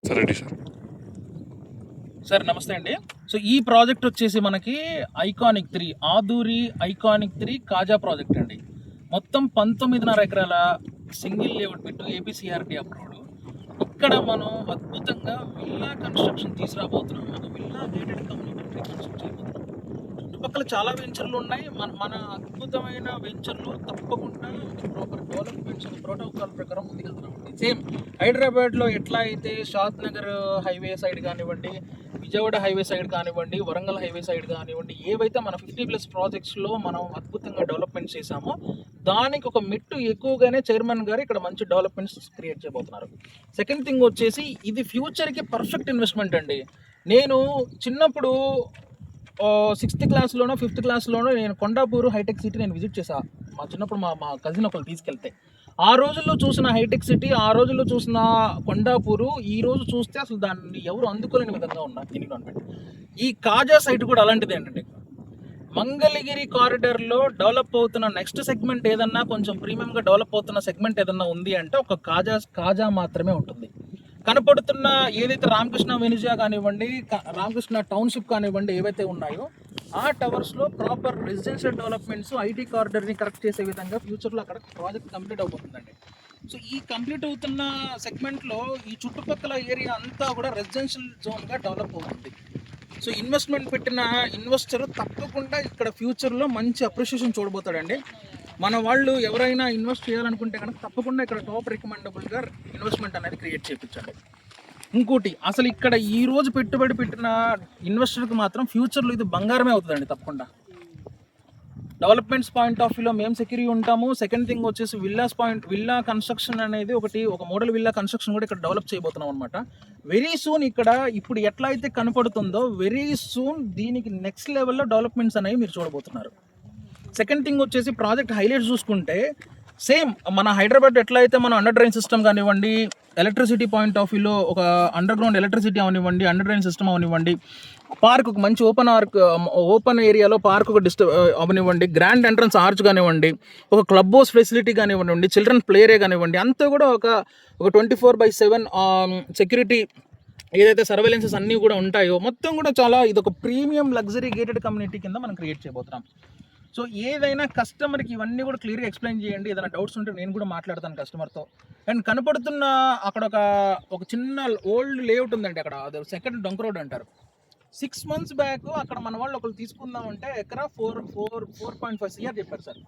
Sir ready sir. Sir నమస్తే అండి. So ఈ ప్రాజెక్ట్ వచ్చేసి మనకి ఐకానిక్ 3 ఆదూరి ఐకానిక్ 3 కాజా ప్రాజెక్ట్ అండి. మొత్తం 19.5 ఎకరాల సింగిల్ లేఅవుట్ పెట్టు ఏపీసీఆర్టీ అప్రూవ్డ్. ఇక్కడ మనం అద్భుతంగా విల్లా కన్స్ట్రక్షన్ తీసుకురాబోతున్నాం. ఒక విల్లా గేటెడ్ కమ్యూనిటీ కన్స్ట్రక్ట్ చేయబోతున్నాం. చుట్టుపక్కల చాలా వెంచర్లు ఉన్నాయి. మన అద్భుతమైన వెంచర్లు తప్పకుండా ప్రాపర్ డెవలప్మెంట్స్ ప్రోటోకాల్ ప్రకారం ముందుకెళ్తున్నాం. సేమ్ హైదరాబాద్లో ఎట్లా అయితే షాద్ నగర్ హైవే సైడ్ కానివ్వండి, విజయవాడ హైవే సైడ్ కానివ్వండి, వరంగల్ హైవే సైడ్ కానివ్వండి, ఏవైతే మన 50+ ప్రాజెక్ట్స్లో మనం అద్భుతంగా డెవలప్మెంట్ చేశామో దానికి ఒక మెట్టు ఎక్కువగానే చైర్మన్ గారు ఇక్కడ మంచి డెవలప్మెంట్స్ క్రియేట్ చేయబోతున్నారు. సెకండ్ థింగ్ వచ్చేసి ఇది ఫ్యూచర్కి పర్ఫెక్ట్ ఇన్వెస్ట్మెంట్ అండి. నేను చిన్నప్పుడు 6th క్లాస్లోనో 5th క్లాస్లోనో నేను కొండాపూర్ హైటెక్ సిటీ నేను విజిట్ చేశాను. మా చిన్నప్పుడు మా కజిన్ ఒకరు తీసుకెళ్తే ఆ రోజుల్లో చూసిన హైటెక్ సిటీ, ఆ రోజుల్లో చూసిన కొండాపూరు ఈ రోజు చూస్తే అసలు దాన్ని ఎవరు అందుకోలేని విధంగా ఉన్నారు ఎన్విరాన్మెంట్. ఈ కాజా సైట్ కూడా అలాంటిది ఏంటండి. మంగళగిరి కారిడార్లో డెవలప్ అవుతున్న నెక్స్ట్ సెగ్మెంట్ ఏదన్నా కొంచెం ప్రీమియంగా డెవలప్ అవుతున్న సెగ్మెంట్ ఏదన్నా ఉంది అంటే ఒక కాజా మాత్రమే ఉంటుంది. కనపడుతున్న ఏదైతే రామకృష్ణ వెనిజా కానివ్వండి, రామకృష్ణ టౌన్షిప్ కానివ్వండి, ఏవైతే ఉన్నాయో ఆ టవర్స్లో ప్రాపర్ రెసిడెన్షియల్ డెవలప్మెంట్స్ ఐటీ కారిడార్ని కరెక్ట్ చేసే విధంగా ఫ్యూచర్లో అక్కడ ప్రాజెక్ట్ కంప్లీట్ అవబోతుందండి. సో ఈ కంప్లీట్ అవుతున్న సెగ్మెంట్లో ఈ చుట్టుపక్కల ఏరియా అంతా కూడా రెసిడెన్షియల్ జోన్గా డెవలప్ అవుతుంది. సో ఇన్వెస్ట్మెంట్ పెట్టిన ఇన్వెస్టర్ తప్పకుండా ఇక్కడ ఫ్యూచర్లో మంచి అప్రిషియేషన్ చూడబోతాడండి. మన వాళ్ళు ఎవరైనా ఇన్వెస్ట్ చేయాలనుకుంటే కనుక తప్పకుండా ఇక్కడ టాప్ రికమెండబుల్గా ఇన్వెస్ట్మెంట్ అనేది క్రియేట్ చేయించండి. ఇంకోటి, అసలు ఇక్కడ ఈ రోజు పెట్టుబడి పెట్టిన ఇన్వెస్టర్కి మాత్రం ఫ్యూచర్లో ఇది బంగారమే అవుతుందండి. తప్పకుండా డెవలప్మెంట్స్ పాయింట్ ఆఫ్ వ్యూలో మేము సెక్యూరిటీ ఉంటాము. సెకండ్ థింగ్ వచ్చేసి విల్లా కన్స్ట్రక్షన్ అనేది ఒక మోడల్ విల్లా కన్స్ట్రక్షన్ కూడా ఇక్కడ డెవలప్ చేయబోతున్నాం అనమాట. వెరీ సూన్ ఇక్కడ ఇప్పుడు ఎట్లా అయితే కనపడుతుందో వెరీ సూన్ దీనికి నెక్స్ట్ లెవెల్లో డెవలప్మెంట్స్ అనేవి మీరు చూడబోతున్నారు. సెకండ్ థింగ్ వచ్చేసి ప్రాజెక్ట్ హైలైట్స్ చూసుకుంటే సేమ్ మన హైదరాబాద్ ఎట్లా అయితే మనం అండర్ డ్రైన్ సిస్టమ్ కానివ్వండి, ఎలక్ట్రిసిటీ పాయింట్ ఆఫ్ వ్యూలో ఒక అండర్ గ్రౌండ్ ఎలక్ట్రిసిటీ అవనివ్వండి, అండర్ డ్రైన్ సిస్టమ్ అవనివ్వండి, పార్క్ ఒక మంచి ఓపెన్ ఏరియాలో పార్క్ ఒక అవనివ్వండి, గ్రాండ్ ఎంట్రన్స్ ఆర్చ్ కానివ్వండి, ఒక క్లబ్ హౌస్ ఫెసిలిటీ కానివ్వండి, చిల్డ్రన్ ప్లే ఏరియా కానివ్వండి, అంతా కూడా ఒక 24/7 సెక్యూరిటీ ఏదైతే సర్వేలెన్సెస్ అన్నీ కూడా ఉంటాయో మొత్తం కూడా చాలా ఇదొక ప్రీమియం లగ్జరీ గేటెడ్ కమ్యూనిటీ కింద మనం క్రియేట్ చేయబోతున్నాం. సో ఏదైనా కస్టమర్కి ఇవన్నీ కూడా క్లియర్గా ఎక్స్ప్లెయిన్ చేయండి. ఏదైనా డౌట్స్ ఉంటే నేను కూడా మాట్లాడతాను కస్టమర్తో. అండ్ కనపడుతున్న అక్కడ ఒక చిన్న ఓల్డ్ లేఅవుట్ ఉందండి. అక్కడ అది సెకండ్ డొంక్ రోడ్ అంటారు. 6 months బ్యాక్ అక్కడ మన వాళ్ళు ఒకరు తీసుకుందామంటే ఎకరా 4.5 CR చెప్పారు సార్.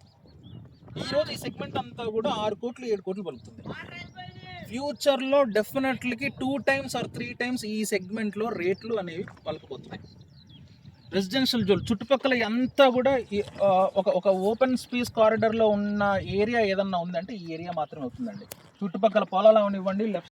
ఈరోజు ఈ సెగ్మెంట్ అంతా కూడా 6 కోట్లు 7 కోట్లు పలుకుతుంది. ఫ్యూచర్లో డెఫినెట్లీకి 2 times or 3 times ఈ సెగ్మెంట్లో రేట్లు అనేవి పలకపోతున్నాయి. రెసిడెన్షియల్ జోన్ చుట్టుపక్కల అంతా కూడా ఒక ఓపెన్ స్పేస్ కారిడార్లో ఉన్న ఏరియా ఏదన్నా ఉందంటే ఈ ఏరియా మాత్రమే అవుతుందండి. చుట్టుపక్కల పొలాలు అవనివ్వండి, లెఫ్ట్